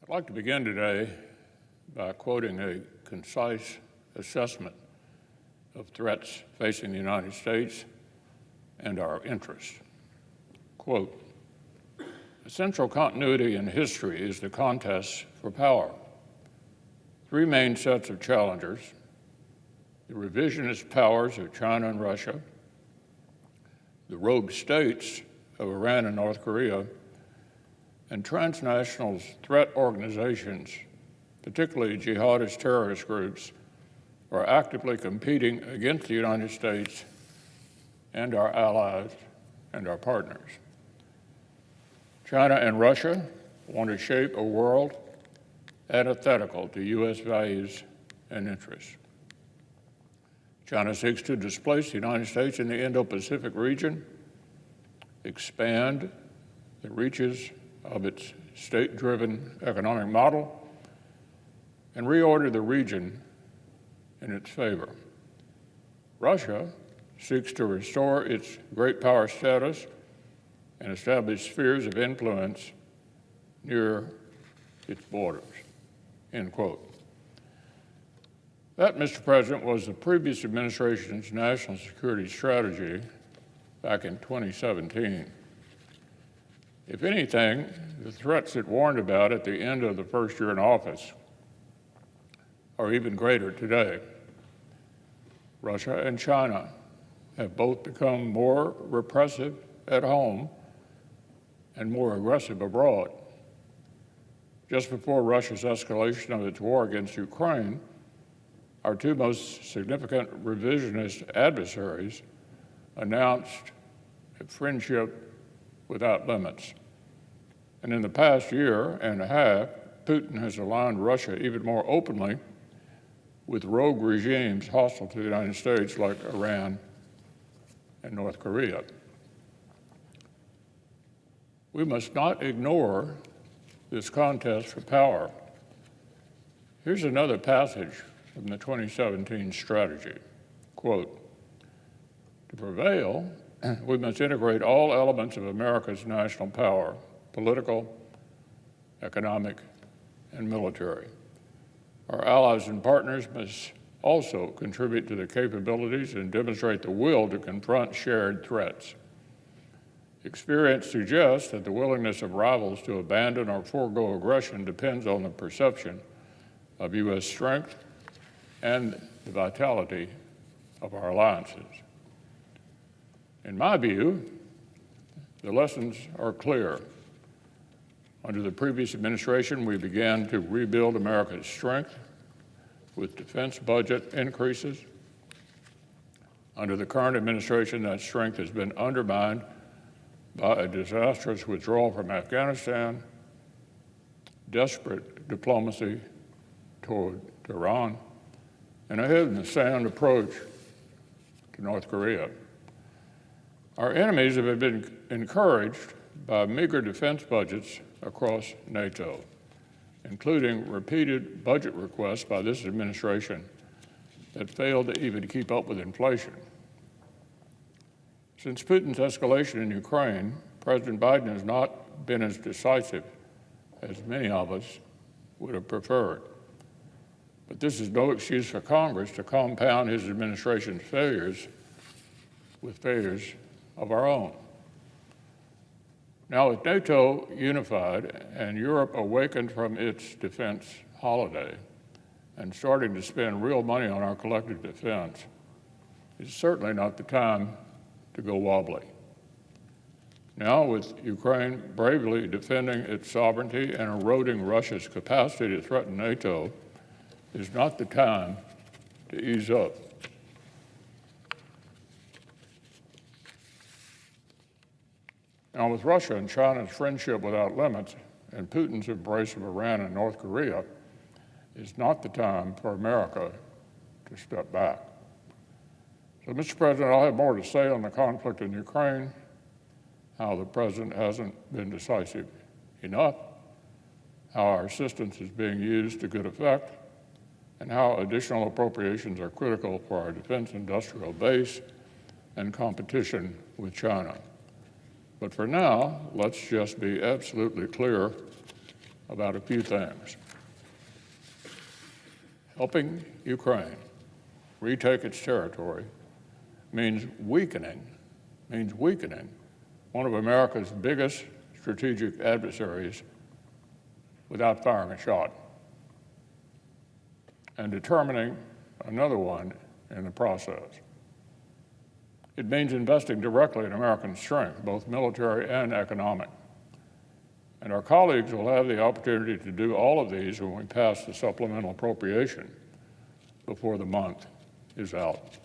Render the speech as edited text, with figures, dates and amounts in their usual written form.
I'd like to begin today by quoting a concise assessment of threats facing the United States and our interests. Quote, "A central continuity in history is the contest for power. Three main sets of challengers: the revisionist powers of China and Russia, the rogue states of Iran and North Korea, and transnational threat organizations, particularly jihadist terrorist groups, are actively competing against the United States and our allies and our partners. China and Russia want to shape a world antithetical to U.S. values and interests. China seeks to displace the United States in the Indo-Pacific region, expand the reaches of its state-driven economic model, and reorder the region in its favor. Russia seeks to restore its great power status and establish spheres of influence near its borders," end quote. That, Mr. President, was the previous administration's national security strategy back in 2017. If anything, the threats it warned about at the end of the first year in office are even greater today. Russia and China have both become more repressive at home and more aggressive abroad. Just before Russia's escalation of its war against Ukraine, our two most significant revisionist adversaries announced a friendship without limits. And in the past year and a half, Putin has aligned Russia even more openly with rogue regimes hostile to the United States like Iran and North Korea. We must not ignore this contest for power. Here's another passage from the 2017 strategy. Quote, "To prevail, we must integrate all elements of America's national power, political, economic, and military. Our allies and partners must also contribute to the capabilities and demonstrate the will to confront shared threats. Experience suggests that the willingness of rivals to abandon or forego aggression depends on the perception of U.S. strength and the vitality of our alliances. In my view, the lessons are clear. Under the previous administration, we began to rebuild America's strength with defense budget increases. Under the current administration, that strength has been undermined by a disastrous withdrawal from Afghanistan, desperate diplomacy toward Iran, and a head-in-the-sand approach to North Korea. Our enemies have been encouraged by meager defense budgets across NATO, including repeated budget requests by this administration that failed to even keep up with inflation. Since Putin's escalation in Ukraine, President Biden has not been as decisive as many of us would have preferred. But this is no excuse for Congress to compound his administration's failures with failures of our own. Now, with NATO unified and Europe awakened from its defense holiday and starting to spend real money on our collective defense, it's certainly not the time to go wobbly. Now, with Ukraine bravely defending its sovereignty and eroding Russia's capacity to threaten NATO, is not the time to ease up. Now, with Russia and China's friendship without limits and Putin's embrace of Iran and North Korea, is not the time for America to step back. So, Mr. President, I'll have more to say on the conflict in Ukraine, how the President hasn't been decisive enough, how our assistance is being used to good effect, and how additional appropriations are critical for our defense industrial base and competition with China. But for now, let's just be absolutely clear about a few things. Helping Ukraine retake its territory means weakening one of America's biggest strategic adversaries without firing a shot, and determining another one in the process. It means investing directly in American strength, both military and economic. And our colleagues will have the opportunity to do all of these when we pass the supplemental appropriation before the month is out.